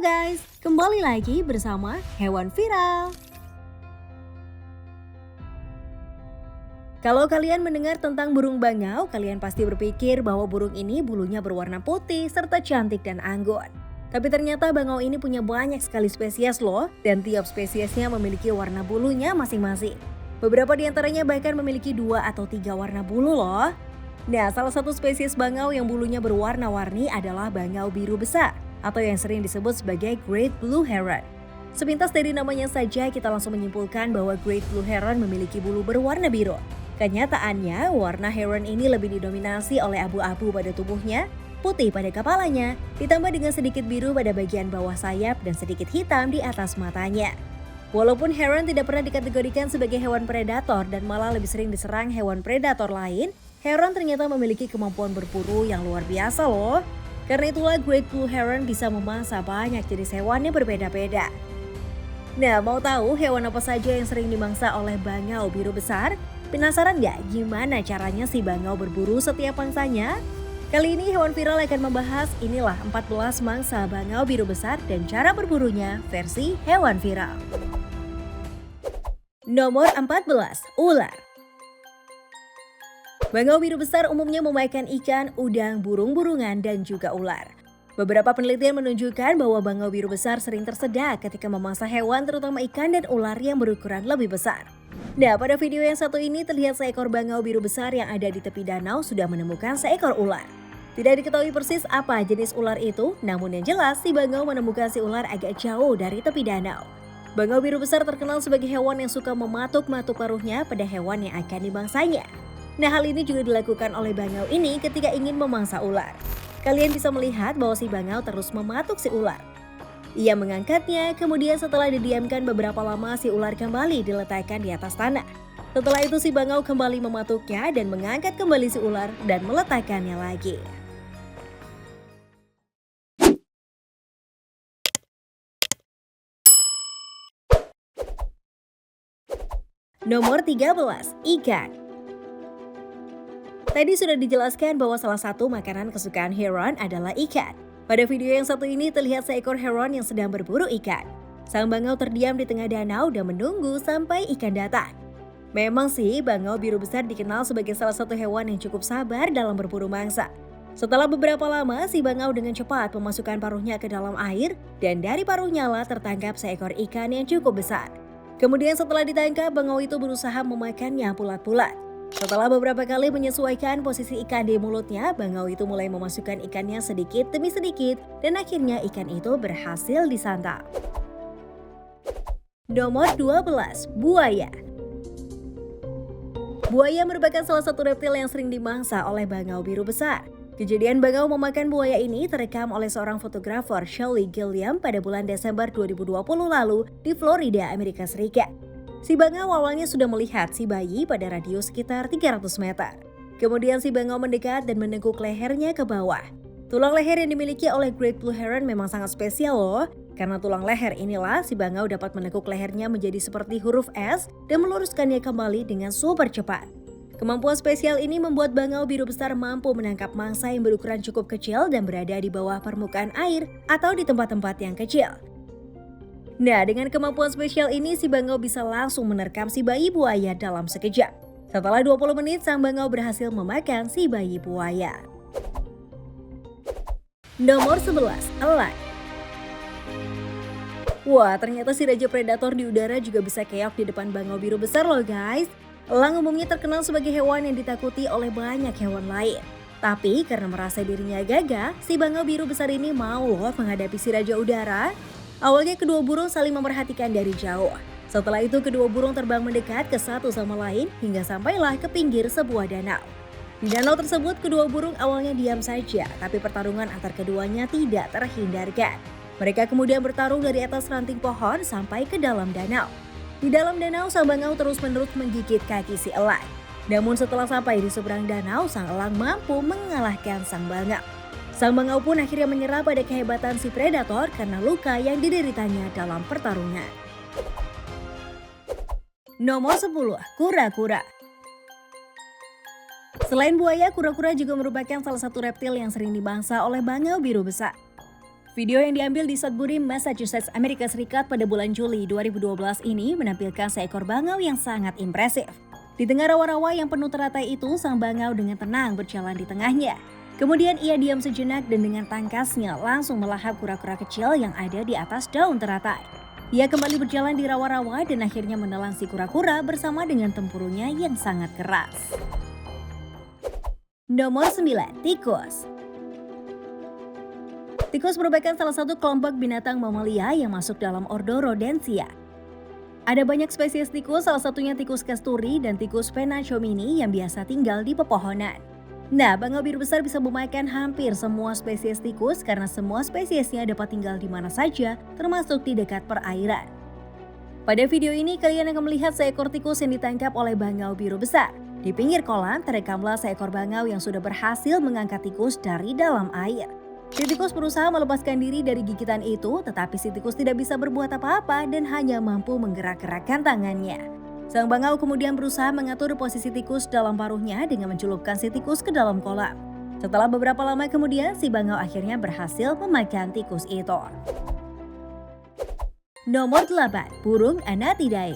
Guys, kembali lagi bersama Hewan Viral. Kalau kalian mendengar tentang burung bangau, kalian pasti berpikir bahwa burung ini bulunya berwarna putih serta cantik dan anggun. Tapi ternyata bangau ini punya banyak sekali spesies loh, dan tiap spesiesnya memiliki warna bulunya masing-masing. Beberapa di antaranya bahkan memiliki 2 atau 3 warna bulu loh. Nah, salah satu spesies bangau yang bulunya berwarna-warni adalah bangau biru besar, atau yang sering disebut sebagai Great Blue Heron. Sepintas dari namanya saja kita langsung menyimpulkan bahwa Great Blue Heron memiliki bulu berwarna biru. Kenyataannya, warna heron ini lebih didominasi oleh abu-abu pada tubuhnya, putih pada kepalanya, ditambah dengan sedikit biru pada bagian bawah sayap dan sedikit hitam di atas matanya. Walaupun heron tidak pernah dikategorikan sebagai hewan predator dan malah lebih sering diserang hewan predator lain, heron ternyata memiliki kemampuan berburu yang luar biasa loh. Karena itulah Great Blue Heron bisa memangsa banyak jenis hewan yang berbeda-beda. Nah, mau tahu hewan apa saja yang sering dimangsa oleh bangau biru besar? Penasaran nggak gimana caranya si bangau berburu setiap mangsanya? Kali ini Hewan Viral akan membahas inilah 14 mangsa bangau biru besar dan cara berburunya versi Hewan Viral. Nomor 14, ular. Bangau biru besar umumnya memakan ikan, udang, burung-burungan, dan juga ular. Beberapa penelitian menunjukkan bahwa bangau biru besar sering tersedak ketika memangsa hewan terutama ikan dan ular yang berukuran lebih besar. Nah, pada video yang satu ini terlihat seekor bangau biru besar yang ada di tepi danau sudah menemukan seekor ular. Tidak diketahui persis apa jenis ular itu, namun yang jelas si bangau menemukan si ular agak jauh dari tepi danau. Bangau biru besar terkenal sebagai hewan yang suka mematuk-matuk paruhnya pada hewan yang akan dimangsanya. Nah, hal ini juga dilakukan oleh bangau ini ketika ingin memangsa ular. Kalian bisa melihat bahwa si bangau terus mematuk si ular. Ia mengangkatnya, kemudian setelah didiamkan beberapa lama si ular kembali diletakkan di atas tanah. Setelah itu si bangau kembali mematuknya dan mengangkat kembali si ular dan meletakkannya lagi. Nomor 13, ikan. Tadi sudah dijelaskan bahwa salah satu makanan kesukaan heron adalah ikan. Pada video yang satu ini terlihat seekor heron yang sedang berburu ikan. Sang bangau terdiam di tengah danau dan menunggu sampai ikan datang. Memang sih, bangau biru besar dikenal sebagai salah satu hewan yang cukup sabar dalam berburu mangsa. Setelah beberapa lama, si bangau dengan cepat memasukkan paruhnya ke dalam air dan dari paruhnya lah tertangkap seekor ikan yang cukup besar. Kemudian setelah ditangkap, bangau itu berusaha memakannya bulat-bulat. Setelah beberapa kali menyesuaikan posisi ikan di mulutnya, bangau itu mulai memasukkan ikannya sedikit demi sedikit dan akhirnya ikan itu berhasil disantap. Nomor 12, buaya. Buaya merupakan salah satu reptil yang sering dimangsa oleh bangau biru besar. Kejadian bangau memakan buaya ini terekam oleh seorang fotografer Shelley Gilliam pada bulan Desember 2020 lalu di Florida, Amerika Serikat. Si bangau awalnya sudah melihat si bayi pada radius sekitar 300 meter. Kemudian si bangau mendekat dan menekuk lehernya ke bawah. Tulang leher yang dimiliki oleh Great Blue Heron memang sangat spesial loh. Karena tulang leher inilah si bangau dapat menekuk lehernya menjadi seperti huruf S dan meluruskannya kembali dengan super cepat. Kemampuan spesial ini membuat bangau biru besar mampu menangkap mangsa yang berukuran cukup kecil dan berada di bawah permukaan air atau di tempat-tempat yang kecil. Nah, dengan kemampuan spesial ini, si bangau bisa langsung menerkam si bayi buaya dalam sekejap. Setelah 20 menit, sang bangau berhasil memakan si bayi buaya. Nomor 11, elang. Wah, ternyata si raja predator di udara juga bisa keok di depan bangau biru besar loh guys. Elang umumnya terkenal sebagai hewan yang ditakuti oleh banyak hewan lain. Tapi karena merasa dirinya gagah, si bangau biru besar ini mau loh menghadapi si raja udara. Awalnya kedua burung saling memperhatikan dari jauh. Setelah itu kedua burung terbang mendekat ke satu sama lain hingga sampailah ke pinggir sebuah danau. Di danau tersebut kedua burung awalnya diam saja, tapi pertarungan antar keduanya tidak terhindarkan. Mereka kemudian bertarung dari atas ranting pohon sampai ke dalam danau. Di dalam danau sang bangau terus-menerus menggigit kaki si elang. Namun setelah sampai di seberang danau, sang elang mampu mengalahkan sang bangau. Sang bangau pun akhirnya menyerah pada kehebatan si predator karena luka yang dideritanya dalam pertarungan. Nomor 10, kura-kura. Selain buaya, kura-kura juga merupakan salah satu reptil yang sering dimangsa oleh bangau biru besar. Video yang diambil di Sudbury, Massachusetts, Amerika Serikat pada bulan Juli 2012 ini menampilkan seekor bangau yang sangat impresif. Di tengah rawa-rawa yang penuh teratai itu, sang bangau dengan tenang berjalan di tengahnya. Kemudian ia diam sejenak dan dengan tangkasnya langsung melahap kura-kura kecil yang ada di atas daun teratai. Ia kembali berjalan di rawa-rawa dan akhirnya menelan si kura-kura bersama dengan tempurungnya yang sangat keras. Nomor 9. Tikus. Tikus merupakan salah satu kelompok binatang mamalia yang masuk dalam ordo Rodentia. Ada banyak spesies tikus, salah satunya tikus kasturi dan tikus Penachomini yang biasa tinggal di pepohonan. Nah, bangau biru besar bisa memakan hampir semua spesies tikus karena semua spesiesnya dapat tinggal di mana saja, termasuk di dekat perairan. Pada video ini, kalian akan melihat seekor tikus yang ditangkap oleh bangau biru besar. Di pinggir kolam, terekamlah seekor bangau yang sudah berhasil mengangkat tikus dari dalam air. Si tikus berusaha melepaskan diri dari gigitan itu, tetapi si tikus tidak bisa berbuat apa-apa dan hanya mampu menggerak-gerakkan tangannya. Sang bangau kemudian berusaha mengatur posisi tikus dalam paruhnya dengan mencelupkan si tikus ke dalam kolam. Setelah beberapa lama kemudian, si bangau akhirnya berhasil memakan tikus itu. Nomor 8. Burung Anatidae.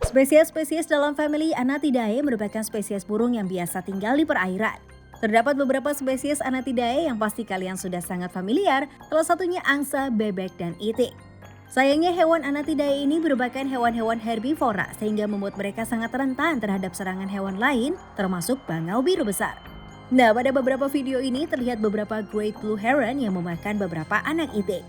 Spesies-spesies dalam famili Anatidae merupakan spesies burung yang biasa tinggal di perairan. Terdapat beberapa spesies Anatidae yang pasti kalian sudah sangat familiar, salah satunya angsa, bebek, dan itik. Sayangnya hewan Anatidae ini merupakan hewan-hewan herbivora sehingga membuat mereka sangat rentan terhadap serangan hewan lain, termasuk bangau biru besar. Nah, pada beberapa video ini terlihat beberapa Great Blue Heron yang memakan beberapa anak itik.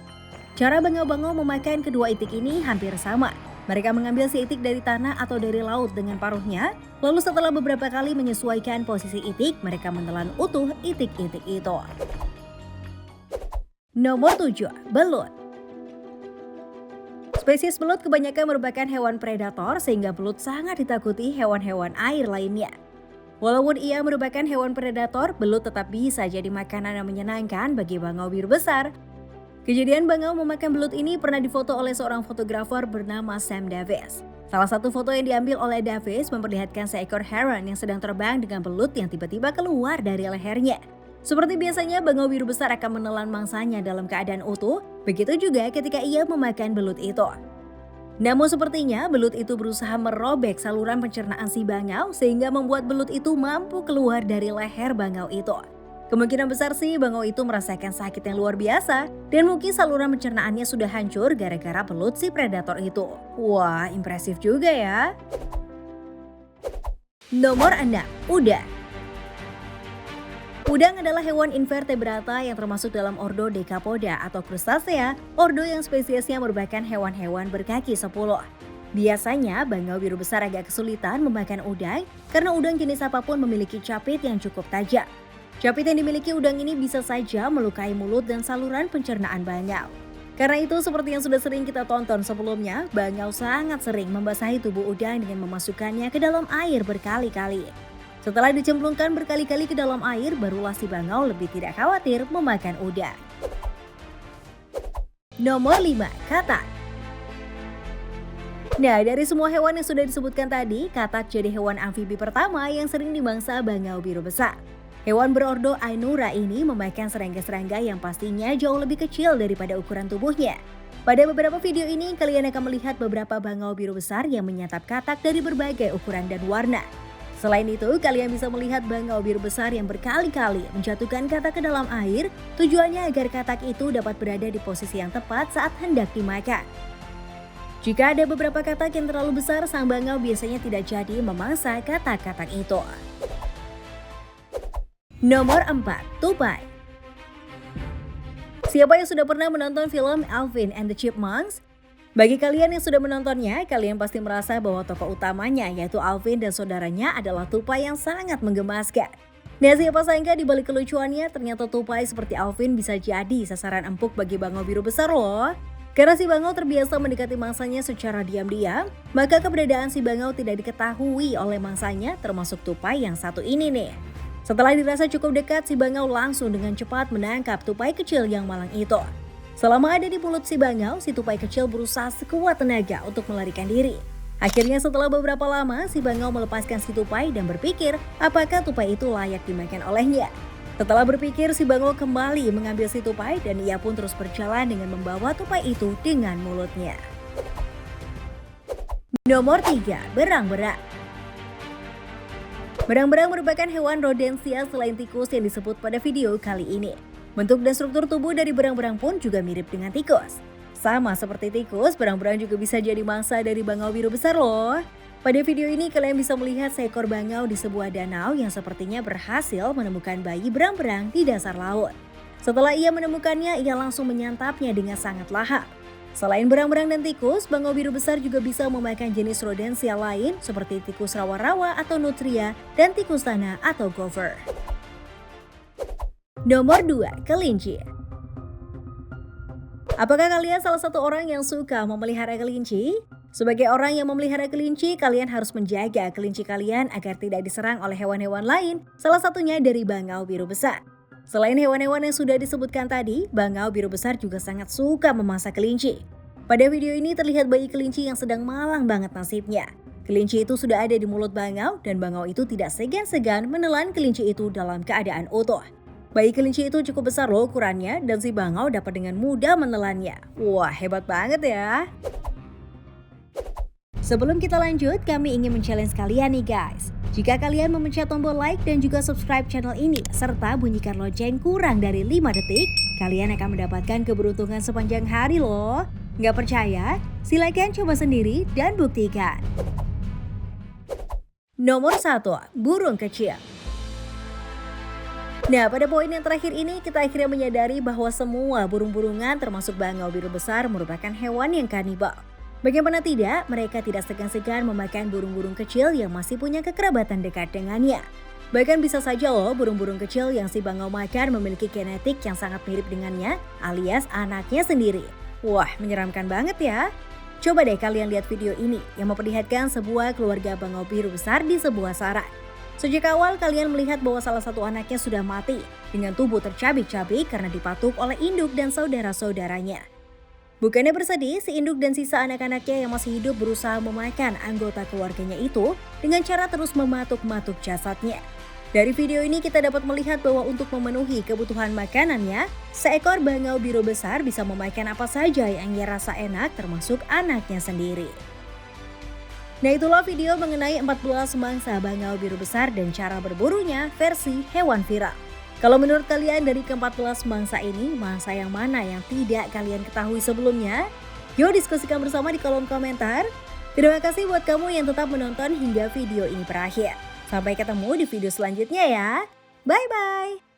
Cara bangau-bangau memakan kedua itik ini hampir sama. Mereka mengambil si itik dari tanah atau dari laut dengan paruhnya, lalu setelah beberapa kali menyesuaikan posisi itik, mereka menelan utuh itik-itik itu. Nomor 7. Belut. Spesies belut kebanyakan merupakan hewan predator sehingga belut sangat ditakuti hewan-hewan air lainnya. Walaupun ia merupakan hewan predator, belut tetap bisa jadi makanan yang menyenangkan bagi bangau biru besar. Kejadian bangau memakan belut ini pernah difoto oleh seorang fotografer bernama Sam Davis. Salah satu foto yang diambil oleh Davis memperlihatkan seekor heron yang sedang terbang dengan belut yang tiba-tiba keluar dari lehernya. Seperti biasanya, bangau biru besar akan menelan mangsanya dalam keadaan utuh, begitu juga ketika ia memakan belut itu. Namun sepertinya belut itu berusaha merobek saluran pencernaan si bangau sehingga membuat belut itu mampu keluar dari leher bangau itu. Kemungkinan besar sih bangau itu merasakan sakit yang luar biasa dan mungkin saluran pencernaannya sudah hancur gara-gara belut si predator itu. Wah, impresif juga ya. Nomor 6. Udang. Udang adalah hewan invertebrata yang termasuk dalam ordo Decapoda atau Crustacea, ordo yang spesiesnya merupakan hewan-hewan berkaki 10. Biasanya, bangau biru besar agak kesulitan memakan udang karena udang jenis apapun memiliki capit yang cukup tajam. Capit yang dimiliki udang ini bisa saja melukai mulut dan saluran pencernaan bangau. Karena itu, seperti yang sudah sering kita tonton sebelumnya, bangau sangat sering membasahi tubuh udang dengan memasukkannya ke dalam air berkali-kali. Setelah dicemplungkan berkali-kali ke dalam air, barulah si bangau lebih tidak khawatir memakan udang. Nomor 5. Katak. Nah, dari semua hewan yang sudah disebutkan tadi, katak jadi hewan amfibi pertama yang sering dimangsa bangau biru besar. Hewan berordo Ainura ini memakan serangga-serangga yang pastinya jauh lebih kecil daripada ukuran tubuhnya. Pada beberapa video ini, kalian akan melihat beberapa bangau biru besar yang menyantap katak dari berbagai ukuran dan warna. Selain itu, kalian bisa melihat bangau biru besar yang berkali-kali menjatuhkan katak ke dalam air, tujuannya agar katak itu dapat berada di posisi yang tepat saat hendak dimakan. Jika ada beberapa katak yang terlalu besar, sang bangau biasanya tidak jadi memangsa katak-katak itu. Nomor 4. Tupai. Siapa yang sudah pernah menonton film Alvin and the Chipmunks? Bagi kalian yang sudah menontonnya, kalian pasti merasa bahwa tokoh utamanya yaitu Alvin dan saudaranya adalah tupai yang sangat menggemaskan. Nah, siapa sangka di balik kelucuannya ternyata tupai seperti Alvin bisa jadi sasaran empuk bagi bangau biru besar loh. Karena si bangau terbiasa mendekati mangsanya secara diam-diam, maka keberadaan si bangau tidak diketahui oleh mangsanya termasuk tupai yang satu ini nih. Setelah dirasa cukup dekat, si bangau langsung dengan cepat menangkap tupai kecil yang malang itu. Selama ada di mulut si bangau, si tupai kecil berusaha sekuat tenaga untuk melarikan diri. Akhirnya setelah beberapa lama, si bangau melepaskan si tupai dan berpikir apakah tupai itu layak dimakan olehnya. Setelah berpikir, si bangau kembali mengambil si tupai dan ia pun terus berjalan dengan membawa tupai itu dengan mulutnya. Nomor 3. Berang-berang. Berang-berang merupakan hewan rodensia selain tikus yang disebut pada video kali ini. Bentuk dan struktur tubuh dari berang-berang pun juga mirip dengan tikus. Sama seperti tikus, berang-berang juga bisa jadi mangsa dari bangau biru besar loh. Pada video ini kalian bisa melihat seekor bangau di sebuah danau yang sepertinya berhasil menemukan bayi berang-berang di dasar laut. Setelah ia menemukannya, ia langsung menyantapnya dengan sangat lahap. Selain berang-berang dan tikus, bangau biru besar juga bisa memakan jenis rodensia lain seperti tikus rawa-rawa atau nutria dan tikus tanah atau gopher. Nomor 2. Kelinci. Apakah kalian salah satu orang yang suka memelihara kelinci? Sebagai orang yang memelihara kelinci, kalian harus menjaga kelinci kalian agar tidak diserang oleh hewan-hewan lain, salah satunya dari bangau biru besar. Selain hewan-hewan yang sudah disebutkan tadi, bangau biru besar juga sangat suka memangsa kelinci. Pada video ini terlihat bayi kelinci yang sedang malang banget nasibnya. Kelinci itu sudah ada di mulut bangau dan bangau itu tidak segan-segan menelan kelinci itu dalam keadaan utuh. Bayi kelinci itu cukup besar loh ukurannya dan si bangau dapat dengan mudah menelannya. Wah, hebat banget ya. Sebelum kita lanjut, kami ingin men-challenge kalian nih guys. Jika kalian memencet tombol like dan juga subscribe channel ini, serta bunyikan lonceng kurang dari 5 detik, kalian akan mendapatkan keberuntungan sepanjang hari loh. Nggak percaya? Silakan coba sendiri dan buktikan. Nomor 1. Burung kecil. Nah, pada poin yang terakhir ini kita akhirnya menyadari bahwa semua burung-burungan termasuk bangau biru besar merupakan hewan yang kanibal. Bagaimana tidak, mereka tidak segan-segan memakan burung-burung kecil yang masih punya kekerabatan dekat dengannya. Bahkan bisa saja loh burung-burung kecil yang si bangau makan memiliki genetik yang sangat mirip dengannya alias anaknya sendiri. Wah, menyeramkan banget ya. Coba deh kalian lihat video ini yang memperlihatkan sebuah keluarga bangau biru besar di sebuah sarang. Sejak awal kalian melihat bahwa salah satu anaknya sudah mati dengan tubuh tercabik-cabik karena dipatuk oleh induk dan saudara-saudaranya. Bukannya bersedih, si induk dan sisa anak-anaknya yang masih hidup berusaha memakan anggota keluarganya itu dengan cara terus mematuk-matuk jasadnya. Dari video ini kita dapat melihat bahwa untuk memenuhi kebutuhan makanannya, seekor bangau biru besar bisa memakan apa saja yang ia rasa enak termasuk anaknya sendiri. Nah, itulah video mengenai 14 mangsa bangau biru besar dan cara berburunya versi hewan viral. Kalau menurut kalian dari ke-14 mangsa ini, mangsa yang mana yang tidak kalian ketahui sebelumnya? Yuk diskusikan bersama di kolom komentar. Terima kasih buat kamu yang tetap menonton hingga video ini berakhir. Sampai ketemu di video selanjutnya ya. Bye-bye.